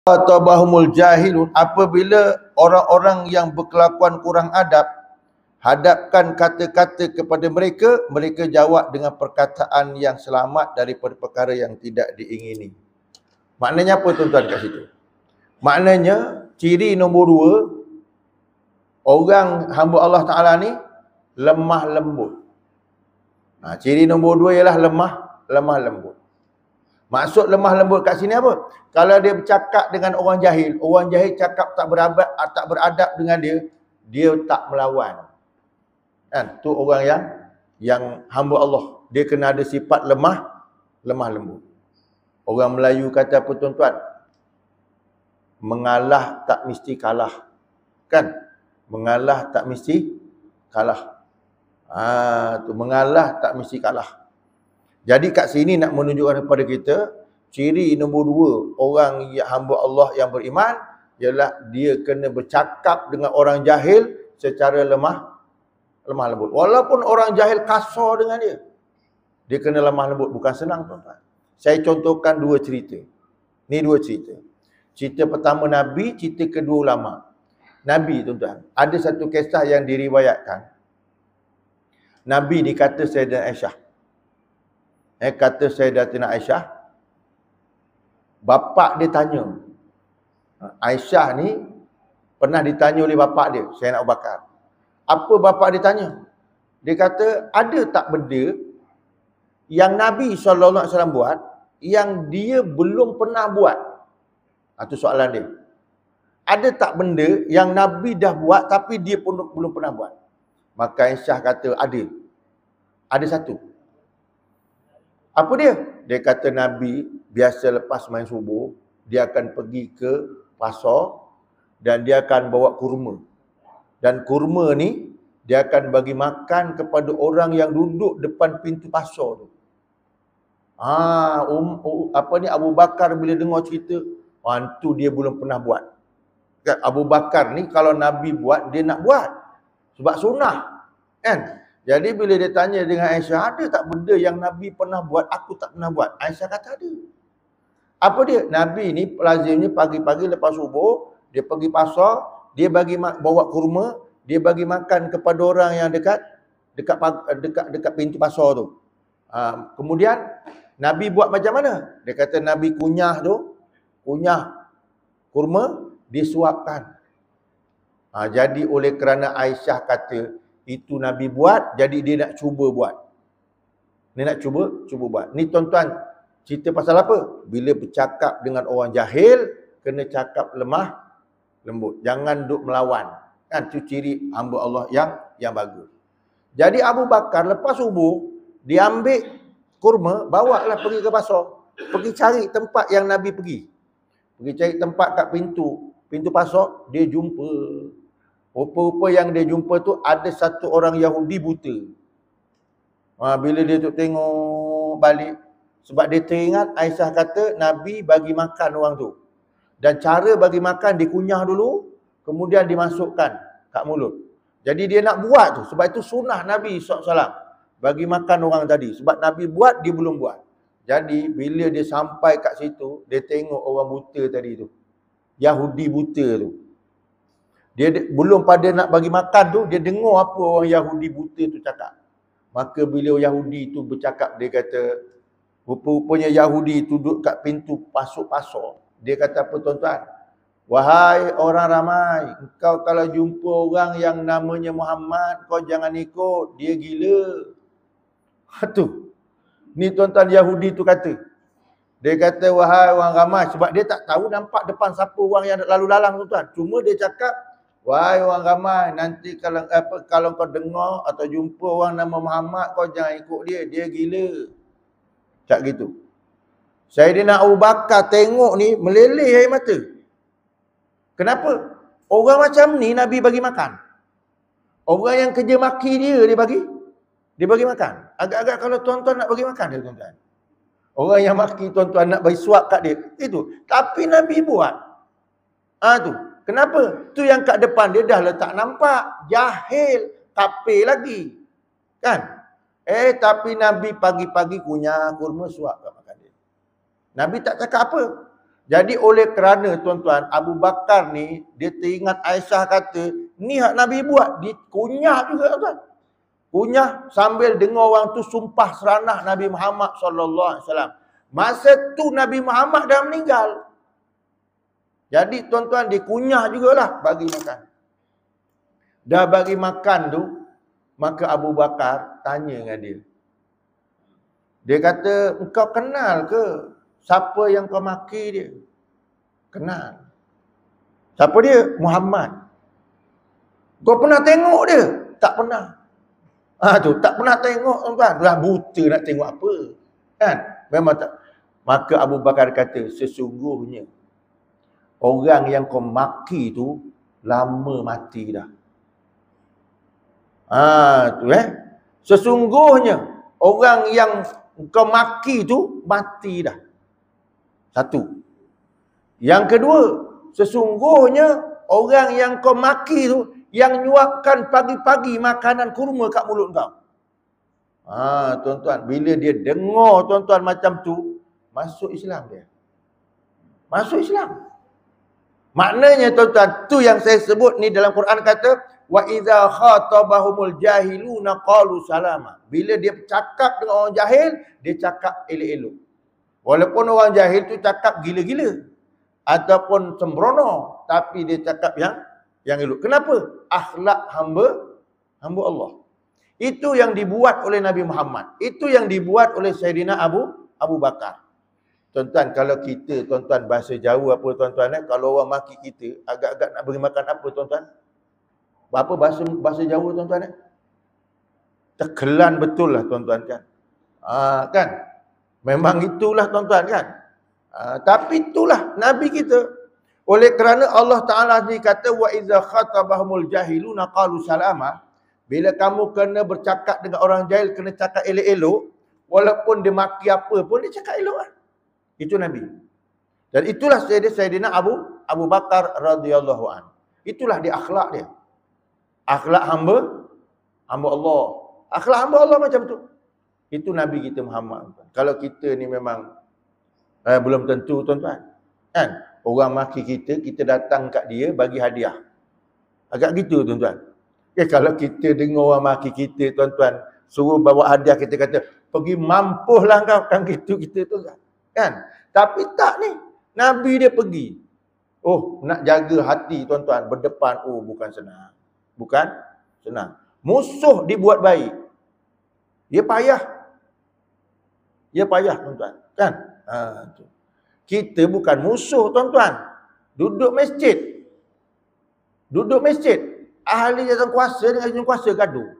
tabahumul jahilun, apabila orang-orang yang berkelakuan kurang adab hadapkan kata-kata kepada mereka, mereka jawab dengan perkataan yang selamat daripada perkara yang tidak diingini. Maknanya apa tuan-tuan kat situ? Maknanya ciri nombor 2, orang hamba Allah Ta'ala ni lemah lembut. Ciri nombor 2 ialah lemah lembut. Maksud lemah lembut kat sini apa? Kalau dia bercakap dengan orang jahil cakap tak beradab dengan dia tak melawan. Kan? Tu orang yang hamba Allah. Dia kena ada sifat lemah lembut. Orang Melayu kata apa tuan-tuan? Mengalah tak mesti kalah. Kan? Mengalah tak mesti kalah. Tu mengalah tak mesti kalah. Jadi kat sini nak menunjukkan kepada kita, ciri nombor 2 orang yang hamba Allah yang beriman ialah dia kena bercakap dengan orang jahil secara lemah lembut. Walaupun orang jahil kasar dengan dia kena lemah lembut. Bukan senang tuan-tuan. Saya contohkan 2 cerita. Ni 2 cerita. Cerita pertama Nabi, cerita kedua ulama. Nabi tuan-tuan, ada satu kisah yang diriwayatkan. Nabi ni kata Sayyidatina Aisyah. Kata Sayyidatina Aisyah, bapak dia tanya. Aisyah ni pernah ditanya oleh bapak dia, Sayyidina Abu Bakar. Apa bapak dia tanya? Dia kata, ada tak benda yang Nabi SAW buat yang dia belum pernah buat? Itu soalan dia. Ada tak benda yang Nabi dah buat tapi dia pun belum pernah buat? Maka Aisyah kata, ada. Ada satu. Apa dia? Dia kata Nabi biasa lepas main subuh, dia akan pergi ke pasar dan dia akan bawa kurma. Dan kurma ni dia akan bagi makan kepada orang yang duduk depan pintu pasar tu. Abu Bakar bila dengar cerita, tu dia belum pernah buat. Abu Bakar ni kalau Nabi buat, dia nak buat. Sebab sunnah. Kan? Jadi bila dia tanya dengan Aisyah, ada tak benda yang Nabi pernah buat, aku tak pernah buat? Aisyah kata ada. Apa dia? Nabi ni lazimnya pagi-pagi lepas subuh, dia pergi pasar, dia bagi bawa kurma, dia bagi makan kepada orang yang dekat pintu pasar tu. Kemudian Nabi buat macam mana? Dia kata Nabi kunyah kurma, disuapkan. Jadi oleh kerana Aisyah kata itu Nabi buat, jadi dia nak cuba buat. Dia nak cuba buat. Ni tuan-tuan, cerita pasal apa? Bila bercakap dengan orang jahil, kena cakap lemah lembut. Jangan duk melawan. Kan tu ciri hamba Allah yang bagus. Jadi Abu Bakar lepas subuh, dia ambil kurma, bawa lah pergi ke pasar. Pergi cari tempat yang Nabi pergi. Pergi cari tempat kat pintu pasar, dia jumpa. Rupa-rupa yang dia jumpa tu ada satu orang Yahudi buta. Bila dia tu tengok balik, sebab dia teringat Aisyah kata Nabi bagi makan orang tu. Dan cara bagi makan dikunyah dulu, kemudian dimasukkan kat mulut. Jadi dia nak buat tu, sebab itu sunnah Nabi SAW bagi makan orang tadi. Sebab Nabi buat, dia belum buat. Jadi bila dia sampai kat situ, dia tengok orang buta tadi tu, Yahudi buta tu. Dia belum pada nak bagi makan tu, dia dengar apa orang Yahudi buta tu cakap. Maka bila Yahudi tu bercakap, dia kata, rupa-rupanya Yahudi tu duduk kat pintu pasar. Dia kata apa tuan-tuan? Wahai orang ramai, engkau kalau jumpa orang yang namanya Muhammad, kau jangan ikut, dia gila. Tu. Ni tuan-tuan Yahudi tu kata. Dia kata, wahai orang ramai, sebab dia tak tahu nampak depan siapa orang yang lalu lalang tuan-tuan. Cuma dia cakap, wahai orang ramai, nanti kalau kau dengar atau jumpa orang nama Muhammad, kau jangan ikut dia gila. Cak gitu. Sayyidina Abu Bakar tengok ni meleleh air mata. Kenapa? Orang macam ni Nabi bagi makan. Orang yang kerja maki dia bagi makan. Agak-agak kalau tuan-tuan nak bagi makan dia tuan-tuan. Orang yang maki tuan-tuan nak bagi suap kat dia. Itu. Tapi Nabi buat. Tu. Kenapa? Tu yang kat depan dia dah letak nampak. Jahil. Tapir lagi. Kan? Tapi Nabi pagi-pagi kunyah kurma suap kat makan dia. Nabi tak cakap apa. Jadi oleh kerana tuan-tuan, Abu Bakar ni, dia teringat Aisyah kata, ni hak Nabi buat, dikunyah juga tuan. Kunyah sambil dengar orang tu sumpah seranah Nabi Muhammad SAW. Masa tu Nabi Muhammad dah meninggal. Jadi tuan-tuan, dikunyah jugalah bagi makan. Dah bagi makan tu, maka Abu Bakar tanya dengan dia. Dia kata, engkau kenal ke siapa yang kau maki dia? Kenal. Siapa dia? Muhammad. Kau pernah tengok dia? Tak pernah. Tak pernah tengok tuan-tuan. Dah buta nak tengok apa. Kan? Memang tak. Maka Abu Bakar kata, sesungguhnya orang yang kau maki tu lama mati dah. Sesungguhnya orang yang kau maki tu mati dah. Satu. Yang kedua, sesungguhnya orang yang kau maki tu yang nyuapkan pagi-pagi makanan kurma kat mulut kau. Tuan-tuan, bila dia dengar tuan-tuan macam tu, masuk Islam dia. Masuk Islam. Maknanya tuan-tuan, tu yang saya sebut ni dalam Quran kata, wa idza khatabahumul jahiluna qalu salama. Bila dia cakap dengan orang jahil, dia cakap elok-elok. Walaupun orang jahil tu cakap gila-gila ataupun sembrono, tapi dia cakap yang elok. Kenapa? Akhlak hamba Allah. Itu yang dibuat oleh Nabi Muhammad. Itu yang dibuat oleh Sayyidina Abu Bakar. Tuan-tuan, kalau kita, tuan-tuan, bahasa Jawa apa tuan-tuan, kalau orang maki kita, agak-agak nak beri makan apa tuan-tuan? Apa bahasa Jawa tuan-tuan? Tekelan betul lah tuan-tuan kan. Kan? Memang itulah tuan-tuan kan. Tapi itulah Nabi kita. Oleh kerana Allah Ta'ala ni kata, wa iza khatabahumul jahiluna qalu salama. Bila kamu kena bercakap dengan orang jahil, kena cakap elok-elok. Walaupun dia maki apa pun, dia cakap elok lah. Itu Nabi. Dan itulah Sayyidina Abu Bakar radhiyallahu anhu. Itulah dia akhlak dia. Akhlak hamba Allah. Akhlak hamba Allah macam tu. Itu Nabi kita Muhammad. Kalau kita ni memang belum tentu tuan-tuan. Kan? Orang maki kita, kita datang kat dia bagi hadiah. Agak gitu tuan-tuan. Kalau kita dengar orang maki kita tuan-tuan, suruh bawa hadiah, kita kata, pergi mampuhlah kau. Kan gitu kita tuan-tuan. Kan? Tapi tak ni. Nabi dia pergi. Nak jaga hati tuan-tuan berdepan. Bukan senang. Bukan senang. Musuh dibuat baik. Dia payah. Dia payah tuan-tuan. Kan? Kita bukan musuh tuan-tuan. Duduk masjid. Ahli jawatan kuasa dengan ahli kuasa gaduh.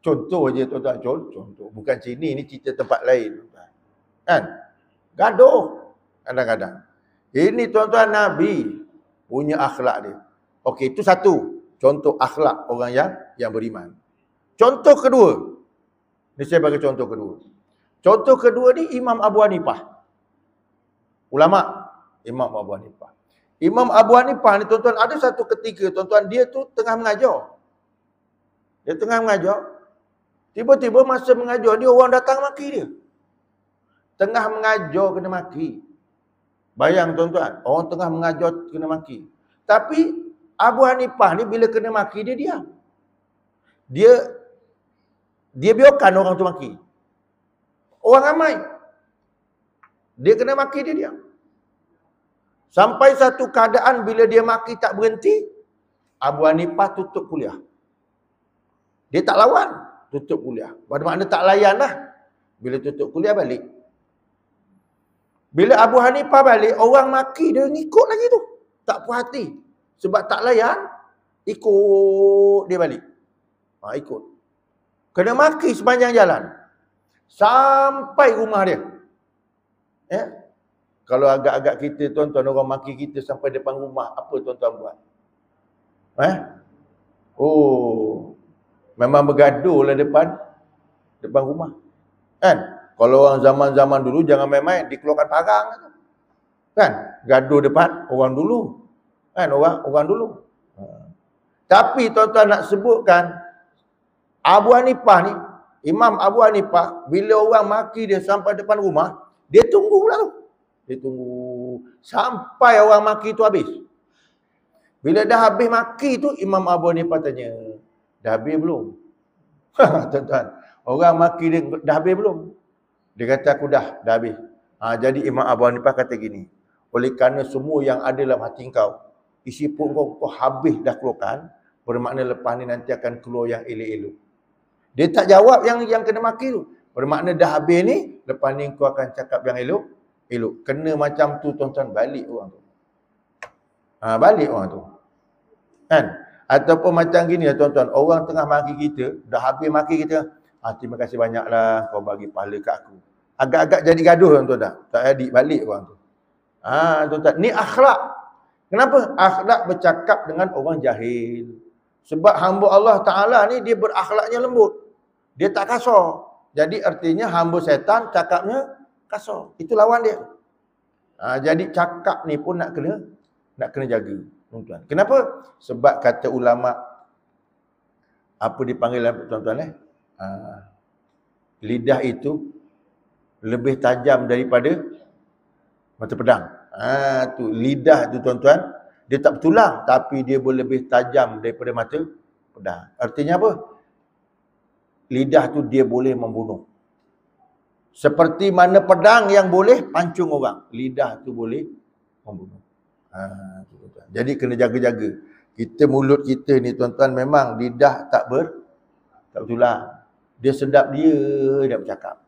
Contoh je tuan-tuan. Contoh. Bukan sini. Ini cerita tempat lain tuan-tuan. Kan? Gaduh. Kadang-kadang. Ini tuan-tuan Nabi punya akhlak dia. Okey, itu satu. Contoh akhlak orang yang beriman. Contoh kedua. Ini saya bagi contoh kedua. Contoh kedua ni Imam Abu Hanifah. Ulama Imam Abu Hanifah. Imam Abu Hanifah ni tuan-tuan, ada satu ketika tuan-tuan, dia tu tengah mengajar. Dia tengah mengajar. Tiba-tiba masa mengajar dia, orang datang maki dia. Tengah mengajar kena maki. Bayang tuan-tuan, orang tengah mengajar kena maki. Tapi Abu Hanifah ni bila kena maki, dia diam. Dia biarkan orang tu maki. Orang ramai. Dia kena maki, dia diam. Sampai satu keadaan bila dia maki tak berhenti, Abu Hanifah tutup kuliah. Dia tak lawan, tutup kuliah. Bermakna tak layan lah. Bila tutup kuliah balik. Bila Abu Hanifah balik, orang maki dia ngikut lagi tu. Tak puas hati. Sebab tak layan, ikut dia balik. Ikut. Kena maki sepanjang jalan. Sampai rumah dia. Kalau agak-agak kita tuan-tuan, orang maki kita sampai depan rumah, apa tuan-tuan buat? Memang bergaduh lah depan rumah. Kan? Kalau orang zaman-zaman dulu jangan main-main, dikeluarkan parang. Kan? Gaduh depan orang dulu. Kan? Orang dulu. Tapi tuan-tuan nak sebutkan, Abu Hanifah ni, Imam Abu Hanifah, bila orang maki dia sampai depan rumah, dia tunggu pula tu. Dia tunggu sampai orang maki tu habis. Bila dah habis maki tu, Imam Abu Hanifah tanya, dah habis belum? Tuan-tuan, orang maki dia, dah habis belum? Dia kata, aku dah habis. Jadi Imam Abu Hanifah kata gini, oleh kerana semua yang ada dalam hati kau, isi perut kau habis dah keluarkan, bermakna lepas ni nanti akan keluar yang elok-elok. Dia tak jawab yang kena maki tu. Bermakna dah habis ni, lepas ni kau akan cakap yang elok. Kena macam tu tuan-tuan, balik orang tu. Balik orang tu. Kan? Ataupun macam gini lah tuan-tuan, orang tengah maki kita, dah habis maki kita, terima kasih banyaklah kau bagi pahala kat aku. Agak-agak jadi gaduh tuan-tuan dah. Tak jadi balik orang tu. Tuan-tuan, ni akhlak. Kenapa? Akhlak bercakap dengan orang jahil. Sebab hamba Allah Ta'ala ni dia berakhlaknya lembut. Dia tak kasar. Jadi artinya hamba setan cakapnya kasar. Itu lawan dia. Jadi cakap ni pun nak kena jaga. Tuan-tuan. Kenapa? Sebab kata ulama, apa dipanggil tuan-tuan lidah itu lebih tajam daripada mata pedang. Tu lidah tu tuan-tuan, dia tak bertulang tapi dia boleh lebih tajam daripada mata pedang. Artinya apa? Lidah tu dia boleh membunuh. Seperti mana pedang yang boleh pancung orang, lidah tu boleh membunuh. Jadi kena jaga-jaga. Mulut kita ni tuan-tuan memang lidah tak bertulang. Dia sedap dia bercakap.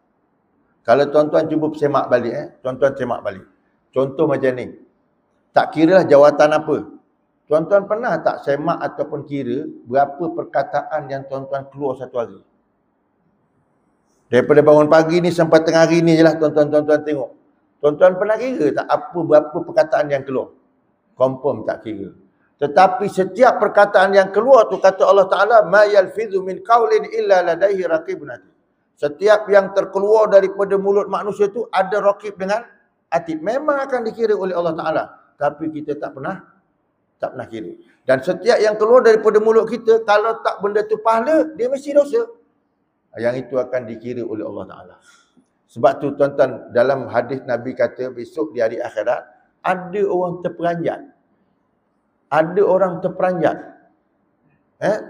Kalau tuan-tuan cuba semak balik, tuan-tuan semak balik. Contoh macam ni. Tak kira lah jawatan apa. Tuan-tuan pernah tak semak ataupun kira berapa perkataan yang tuan-tuan keluar satu hari? Daripada bangun pagi ni sampai tengah hari ni je lah tuan-tuan tengok. Tuan-tuan pernah kira tak berapa perkataan yang keluar? Confirm tak kira. Tetapi setiap perkataan yang keluar tu kata Allah Ta'ala, ma yalfidhu min qawlin illa ladaihi raqibun atid. Setiap yang terkeluar daripada mulut manusia tu ada raqib dengan atid. Memang akan dikira oleh Allah Ta'ala. Tapi kita tak pernah kira. Dan setiap yang keluar daripada mulut kita, kalau tak benda tu pahala, dia mesti dosa. Yang itu akan dikira oleh Allah Ta'ala. Sebab tu tuan-tuan, dalam hadis Nabi kata besok di hari akhirat, ada orang terperanjat. Ada orang terperanjat.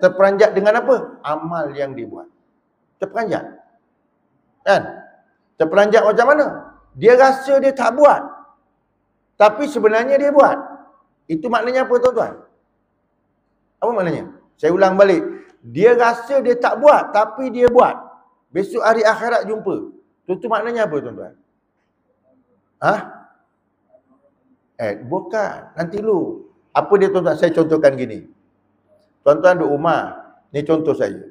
Terperanjat dengan apa? Amal yang dia buat. Terperanjat. Kan? Terperanjat macam mana? Dia rasa dia tak buat. Tapi sebenarnya dia buat. Itu maknanya apa tuan-tuan? Apa maknanya? Saya ulang balik. Dia rasa dia tak buat, tapi dia buat. Besok hari akhirat jumpa. Itu maknanya apa tuan-tuan? Bukan. Nanti dulu. Apa dia tuan-tuan? Saya contohkan gini. Tuan-tuan duduk rumah. Ni contoh saya.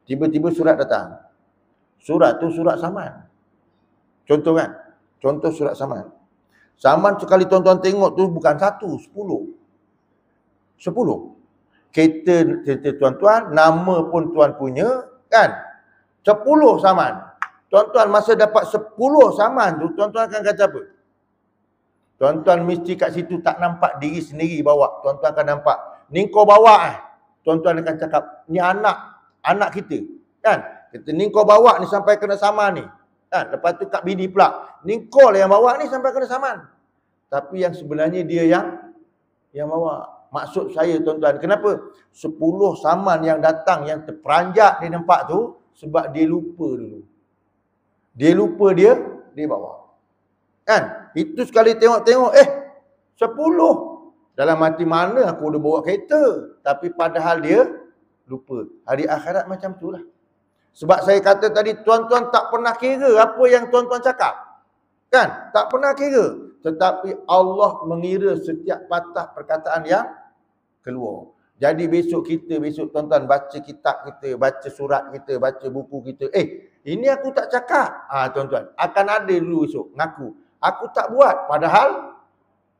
Tiba-tiba surat datang. Surat tu surat saman. Contoh kan? Contoh surat saman. Saman sekali tuan-tuan tengok tu bukan 1, 10. 10. Kereta tuan-tuan, nama pun tuan punya, kan? 10 saman. Tuan-tuan masa dapat 10 saman tu, tuan-tuan akan kata apa? Tuan-tuan mesti kat situ tak nampak diri sendiri bawa. Tuan-tuan akan nampak, ni kau bawa Tuan-tuan akan cakap, ni anak kita. Kan? Kata, ni kau bawa ni sampai kena saman ni. Kan? Lepas tu kat bini pula, ni kau lah yang bawa ni sampai kena saman. Tapi yang sebenarnya dia yang bawa. Maksud saya tuan-tuan, kenapa? 10 saman yang datang, yang terperanjat dia nampak tu, sebab dia lupa dulu. Dia lupa dia bawa. Kan? Itu sekali tengok-tengok, 10. Dalam hati mana aku udah bawa kereta. Tapi padahal dia lupa. Hari akhirat macam tu lah. Sebab saya kata tadi, tuan-tuan tak pernah kira apa yang tuan-tuan cakap. Kan? Tak pernah kira. Tetapi Allah mengira setiap patah perkataan yang keluar. Jadi besok tuan-tuan baca kitab kita, baca surat kita, baca buku kita. Ini aku tak cakap. Tuan-tuan, akan ada dulu besok ngaku. Aku tak buat. Padahal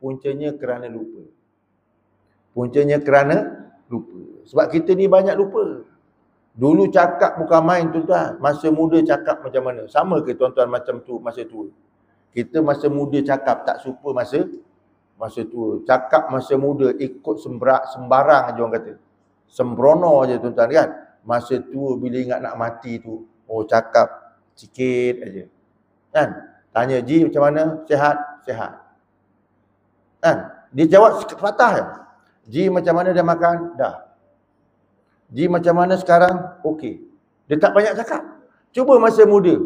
puncanya kerana lupa. Sebab kita ni banyak lupa. Dulu cakap bukan main tuan-tuan. Masa muda cakap macam mana? Sama ke tuan-tuan macam tu masa tua? Kita masa muda cakap tak suka masa tua. Cakap masa muda ikut sembarang aja orang kata. Sembrono aja tuan-tuan kan. Masa tua bila ingat nak mati tu, cakap sikit aja. Kan? Tanya Ji macam mana? Sihat? Sihat. Kan? Dia jawab sepatah je. Ji macam mana dia makan? Dah. Ji macam mana sekarang? Okey. Dia tak banyak cakap. Cuba masa muda.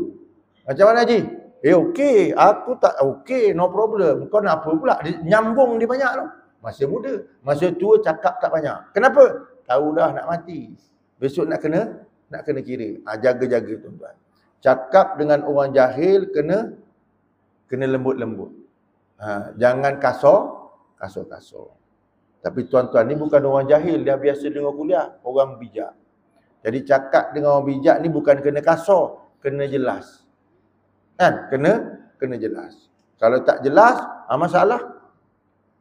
Macam mana Ji? Okey. Aku tak okey. No problem. Kau nak apa pula? Dia nyambung dia banyak tau. Masa muda. Masa tua cakap tak banyak. Kenapa? Tahu dah nak mati. Besok nak kena kira. Jaga-jaga tuan-tuan. Cakap dengan orang jahil kena lembut-lembut. Jangan kasar. Tapi tuan-tuan ni bukan orang jahil, dia biasa dengar kuliah, orang bijak. Jadi cakap dengan orang bijak ni bukan kena kasar, kena jelas. Kan? Kena jelas. Kalau tak jelas, masalah.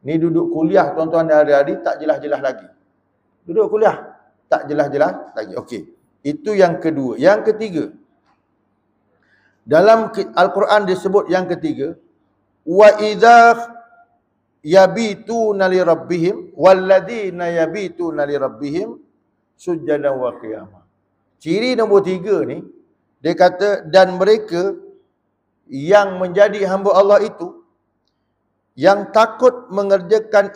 Ni duduk kuliah tuan-tuan hari-hari tak jelas-jelas lagi. Duduk kuliah tak jelas-jelas lagi. Okey. Itu yang kedua. Yang ketiga. Dalam Al-Quran disebut yang ketiga, wa idza yabituna li rabbihim walladzina yabituna li rabbihim sujadan wa qiyamah. Ciri nombor 3 ni, dia kata, dan mereka yang menjadi hamba Allah itu yang tekun mengerjakan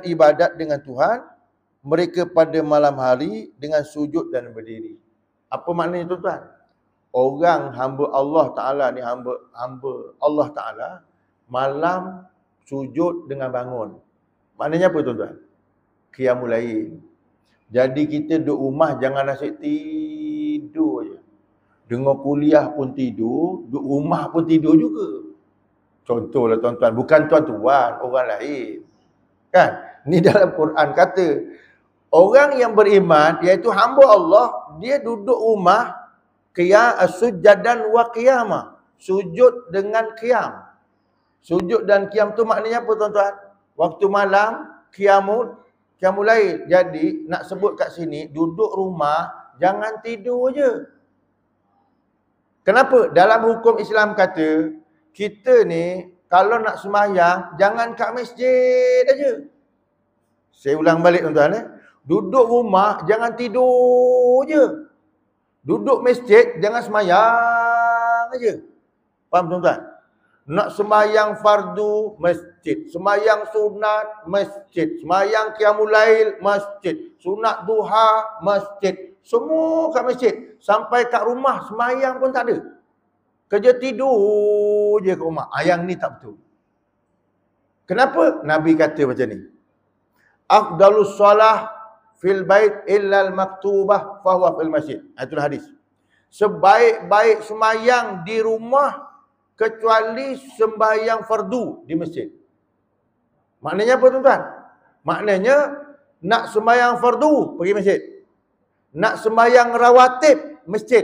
ibadat dengan Tuhan, mereka pada malam hari dengan sujud dan berdiri. Apa maknanya tuan-tuan? Orang hamba Allah Ta'ala ni, hamba Allah Ta'ala, malam sujud dengan bangun. Maknanya apa tuan-tuan? Qiyamul lail. Jadi kita duduk rumah jangan asyik tidur je. Dengar kuliah pun tidur, duduk rumah pun tidur juga. Contohlah tuan-tuan, bukan tuan-tuan, orang lain. Kan? Ni dalam Quran kata, orang yang beriman, iaitu hamba Allah, dia duduk rumah sujadan wa qiyamah. Sujud dengan qiyam. Sujud dan qiyam tu maknanya apa tuan-tuan? Waktu malam, qiyamul lail. Jadi, nak sebut kat sini, duduk rumah, jangan tidur je. Kenapa? Dalam hukum Islam kata, kita ni, kalau nak sembahyang, jangan kat masjid aja. Saya ulang balik tuan-tuan. Duduk rumah, jangan tidur je. Duduk masjid, jangan sembahyang aja. Faham tuan-tuan? Nak sembahyang fardu, masjid. Sembahyang sunat, masjid. Sembahyang qiyamul lail, masjid. Sunat duha, masjid. Semua kat masjid. Sampai kat rumah, sembahyang pun tak ada. Kerja tidur je kat rumah. Yang ni tak betul. Kenapa Nabi kata macam ni? Afdalus solah fil bait illal maktubah fahuwa fil masjid. Itulah hadis. Sebaik-baik sembahyang di rumah kecuali sembahyang fardu di masjid. Maknanya apa tuan-tuan? Maknanya nak sembahyang fardu pergi masjid. Nak sembahyang rawatib masjid.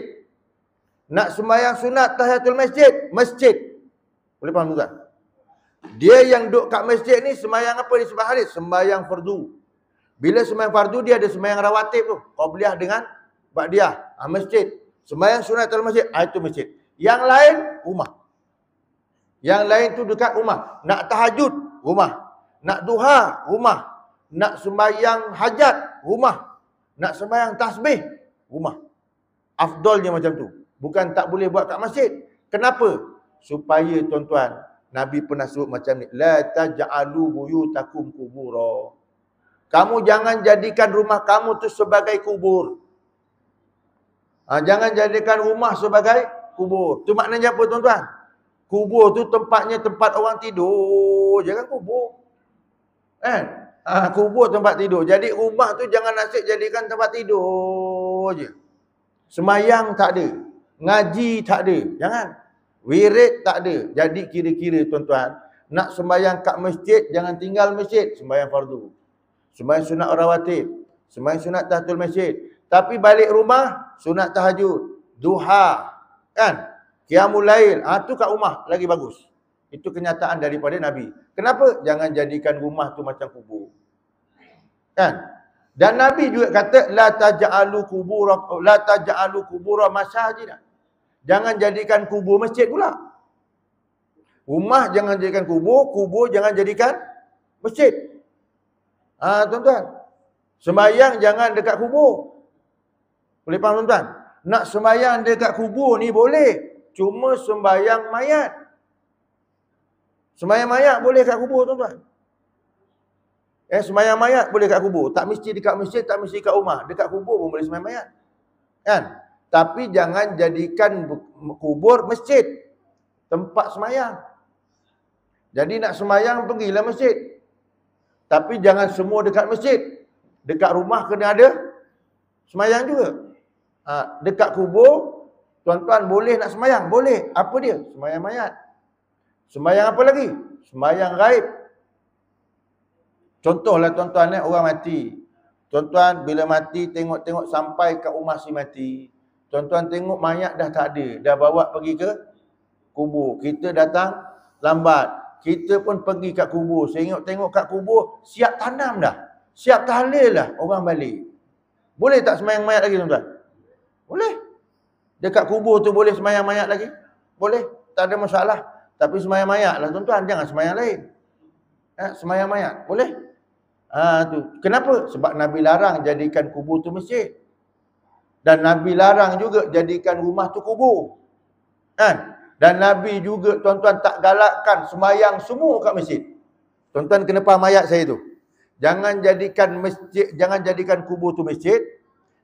Nak sembahyang sunat tahiyatul masjid. Boleh faham tuan-tuan? Dia yang duduk kat masjid ni sembahyang apa disebut hadis? Sembahyang fardu. Bila sembahyang fardu dia ada sembahyang rawatib tu. Qabliyah dengan ba'diyah. Masjid. Sembahyang sunat tahiyatul masjid. Itu masjid. Yang lain rumah. Yang lain tu dekat rumah. Nak tahajud, rumah. Nak duha, rumah. Nak sembahyang hajat, rumah. Nak sembahyang tasbih, rumah. Afdalnya macam tu. Bukan tak boleh buat kat masjid. Kenapa? Supaya tuan-tuan, Nabi pernah sebut macam ni. La taj'alu buyutakum kubura. Kamu jangan jadikan rumah kamu tu sebagai kubur. Jangan jadikan rumah sebagai kubur. Tu maknanya apa tuan-tuan? Kubur tu tempatnya tempat orang tidur. Jangan kubur. Kubur tempat tidur. Jadi rumah tu jangan asyik jadikan tempat tidur je. Semayang tak ada. Ngaji tak ada. Jangan. Wirid tak ada. Jadi kira-kira tuan-tuan, nak sembahyang kat masjid, jangan tinggal masjid. Sembahyang fardu. Sembahyang sunat rawatib. Sembahyang sunat tahiyatul masjid. Tapi balik rumah, sunat tahajud. Duha. Kan? Qiyamul lail, tu kat rumah lagi bagus. Itu kenyataan daripada Nabi. Kenapa? Jangan jadikan rumah tu macam kubur. Kan? Dan Nabi juga kata la taj'alu kubura masajid. Jangan jadikan kubur masjid pula. Rumah jangan jadikan kubur, kubur jangan jadikan masjid. Tuan-tuan. Sembahyang jangan dekat kubur. Boleh faham tuan-tuan? Nak sembahyang dekat kubur ni boleh. Cuma sembahyang mayat. Sembahyang mayat boleh kat kubur tuan-tuan. Sembahyang mayat boleh kat kubur. Tak mesti dekat masjid, tak mesti kat rumah. Dekat kubur pun boleh sembahyang mayat. Kan? Tapi jangan jadikan kubur masjid, tempat sembahyang. Jadi nak sembahyang pergilah masjid. Tapi jangan semua dekat masjid. Dekat rumah kena ada sembahyang juga. Dekat kubur, tuan-tuan boleh nak sembahyang? Boleh. Apa dia? Sembahyang mayat. Sembahyang apa lagi? Sembahyang gaib. Contohlah tuan-tuan, orang mati. Tuan-tuan bila mati tengok-tengok sampai kat rumah si mati. Tuan-tuan tengok mayat dah tak ada. Dah bawa pergi ke kubur. Kita datang lambat. Kita pun pergi kat kubur. Tengok-tengok kat kubur, siap tanam dah. Siap tahlil lah orang balik. Boleh tak sembahyang mayat lagi tuan-tuan? Boleh. Dekat kubur tu boleh sembahyang mayat lagi? Boleh. Tak ada masalah. Tapi sembahyang mayat lah tuan-tuan. Jangan sembahyang lain. Sembahyang mayat. Boleh? Tu. Kenapa? Sebab Nabi larang jadikan kubur tu masjid. Dan Nabi larang juga jadikan rumah tu kubur. Kan? Dan Nabi juga tuan-tuan tak galakkan sembahyang semua kat masjid. Tuan-tuan kena faham ayat saya tu. Jangan jadikan masjid, jangan jadikan kubur tu masjid.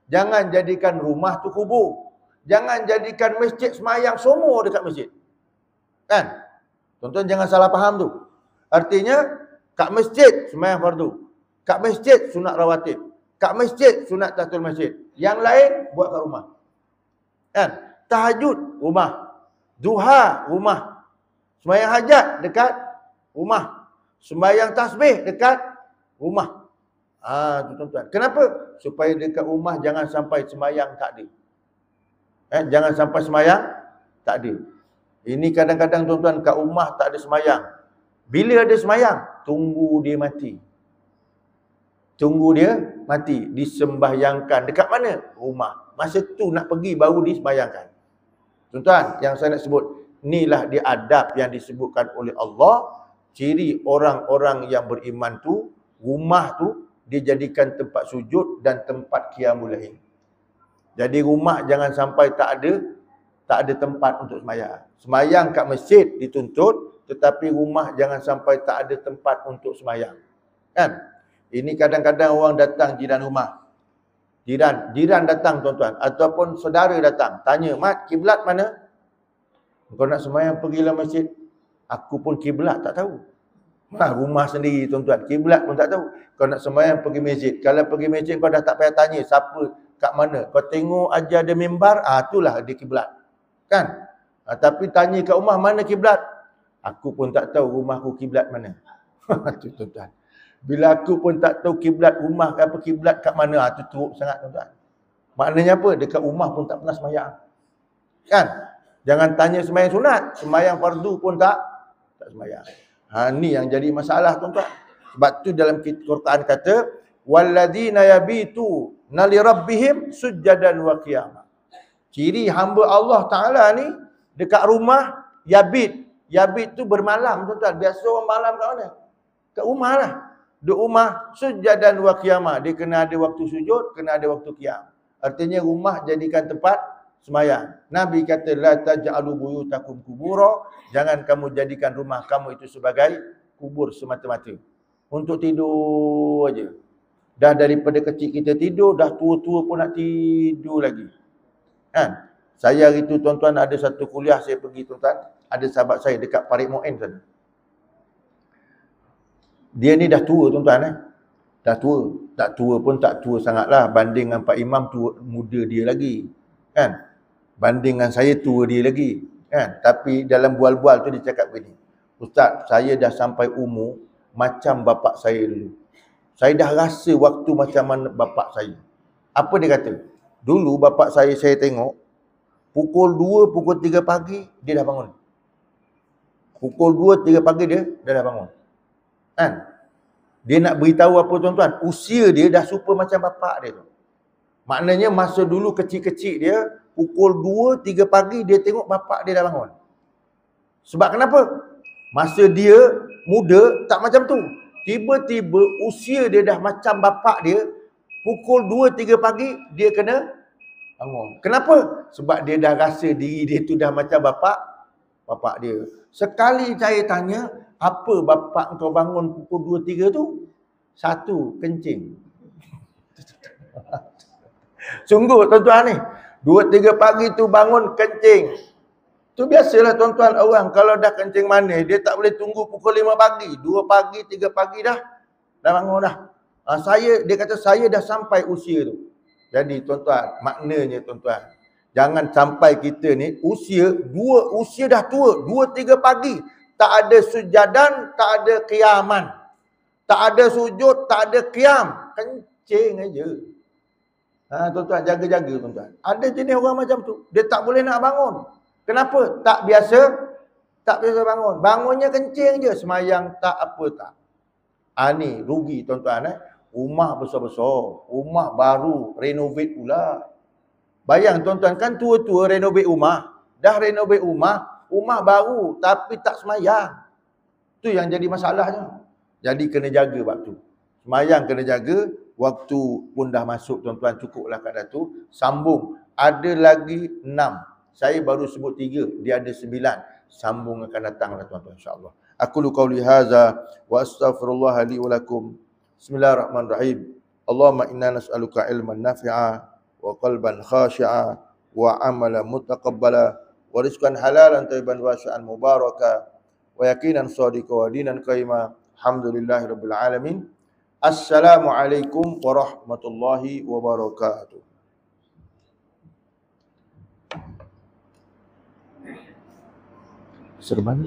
Jangan jadikan rumah tu kubur. Jangan jadikan masjid sembahyang semua dekat masjid. Kan? Tuan-tuan jangan salah faham tu. Artinya kat masjid sembahyang fardu. Kat masjid sunat rawatib. Kat masjid sunat tahiyatul masjid. Yang lain buat kat rumah. Kan? Tahajud rumah. Duha rumah. Sembahyang hajat dekat rumah. Sembahyang tasbih dekat rumah. Tu tuan-tuan. Kenapa? Supaya dekat rumah jangan sampai sembahyang tak ada. Jangan sampai sembahyang tak ada. Ini kadang-kadang tuan-tuan kat rumah tak ada sembahyang. Bila ada sembahyang, tunggu dia mati. Tunggu dia mati. Disembahyangkan. Dekat mana? Rumah. Masa tu nak pergi baru disembahyangkan. Tuan-tuan, yang saya nak sebut, inilah dia adab yang disebutkan oleh Allah. Ciri orang-orang yang beriman tu, rumah tu dijadikan tempat sujud dan tempat qiyamul lail. Jadi rumah jangan sampai tak ada tempat untuk sembahyang. Sembahyang kat masjid dituntut, tetapi rumah jangan sampai tak ada tempat untuk sembahyang. Kan? Ini kadang-kadang orang datang jiran rumah. Jiran datang tuan-tuan, ataupun saudara datang, tanya, "Mat, kiblat mana?" Kau nak sembahyang pergilah masjid. Aku pun kiblat tak tahu. Rumah sendiri tuan-tuan, kiblat pun tak tahu. Kau nak sembahyang pergi masjid. Kalau pergi masjid kau dah tak payah tanya siapa kat mana. Kau tengok aja ada mimbar, itulah dia kiblat. Kan? Tapi tanya kat rumah mana kiblat? Aku pun tak tahu rumahku kiblat mana. Tu tuan-tuan. Bila aku pun tak tahu kiblat rumah apa kiblat kat mana, tu teruk sangat tuan-tuan. Maknanya apa? Dekat rumah pun tak pernah sembahyang. Kan? Jangan tanya sembahyang sunat, sembahyang fardu pun tak sembahyang. Ni yang jadi masalah tuan-tuan. Sebab tu dalam Quran kata, "Walladzina yabituna li rabbihim sujjadan wa qiyama." Ciri hamba Allah Taala ni dekat rumah yabit. Yabit tu bermalam tuan-tuan. Biasa orang malam kat mana? Kat rumah lah. Duduk rumah sujjadan wa qiyama. Dia kena ada waktu sujud, kena ada waktu qiyam. Artinya rumah jadikan tempat sembahyang. Nabi kata, "La taj'alu buyutakum qubura." Jangan kamu jadikan rumah kamu itu sebagai kubur semata-mata. Untuk tidur aja. Dah daripada kecil kita tidur, dah tua-tua pun nak tidur lagi. Kan? Saya hari tu tuan-tuan ada satu kuliah saya pergi tuan-tuan. Ada sahabat saya dekat Parit Mu'in sana. Dia ni dah tua tuan-tuan. Dah tua. Tak tua pun tak tua sangatlah. Banding dengan Pak Imam tua, muda dia lagi. Kan? Banding dengan saya tua dia lagi. Kan? Tapi dalam bual-bual tu dia cakap begini. "Ustaz, saya dah sampai umur macam bapak saya dulu. Saya dah rasa waktu macam mana bapak saya." Apa dia kata? Dulu bapak saya tengok, pukul 2, pukul 3 pagi, dia dah bangun. Pukul 2, 3 pagi dia dah bangun. Kan? Dia nak beritahu apa tuan-tuan? Usia dia dah serupa macam bapak dia tu. Maknanya masa dulu kecil-kecil dia, pukul 2, 3 pagi dia tengok bapak dia dah bangun. Sebab kenapa? Masa dia muda tak macam tu. Tiba-tiba usia dia dah macam bapak dia, pukul 2, 3 pagi dia kena bangun. Kenapa? Sebab dia dah rasa diri dia tu dah macam bapak dia. Sekali saya tanya, Apa bapak kau bangun pukul 2-3 tu? Satu, kencing. Sungguh tuan-tuan ni, 2-3 pagi tu bangun kencing. Tu biasalah tuan-tuan, orang kalau dah kencing manis, dia tak boleh tunggu pukul 5 pagi. 2 pagi, 3 pagi dah bangun dah. Dia kata saya dah sampai usia tu. Jadi tuan-tuan, maknanya tuan-tuan, jangan sampai kita ni usia dah tua, 2-3 pagi, tak ada sujadan, tak ada qiyaman. Tak ada sujud, tak ada qiyam. Kencing aja. Tuan-tuan, jaga-jaga tuan-tuan. Ada jenis orang macam tu, dia tak boleh nak bangun. Kenapa? Tak biasa bangun. Bangunnya kencing je, semayang tak apa tak. Ni rugi tuan-tuan. Rumah besar-besar, rumah baru, renovate pula. Bayang tuan-tuan, kan tua-tua renovate rumah. Dah renovate rumah baru tapi tak semayang. Tu yang jadi masalahnya. Jadi kena jaga waktu. Semayang kena jaga, waktu pun dah masuk tuan-tuan, cukuplah kat tu. Sambung, ada lagi 6. Saya baru sebut 3, dia ada 9. Sambung akan datanglah tuan-tuan, insya-Allah. Aku qauli hadza wa astaghfirullah li wa lakum. Bismillahirrahmanirrahim. Allahumma inna nas'aluka ilman nafi'a wa qalban khashi'a wa amalan mutaqabbala wa rizqan halalan thayyiban wasi'an mubaraka wa yaqinan shadiqa wa dinan qayyima. Alhamdulillahirabbil alamin. Assalamualaikum warahmatullahi wabarakatuh. Serban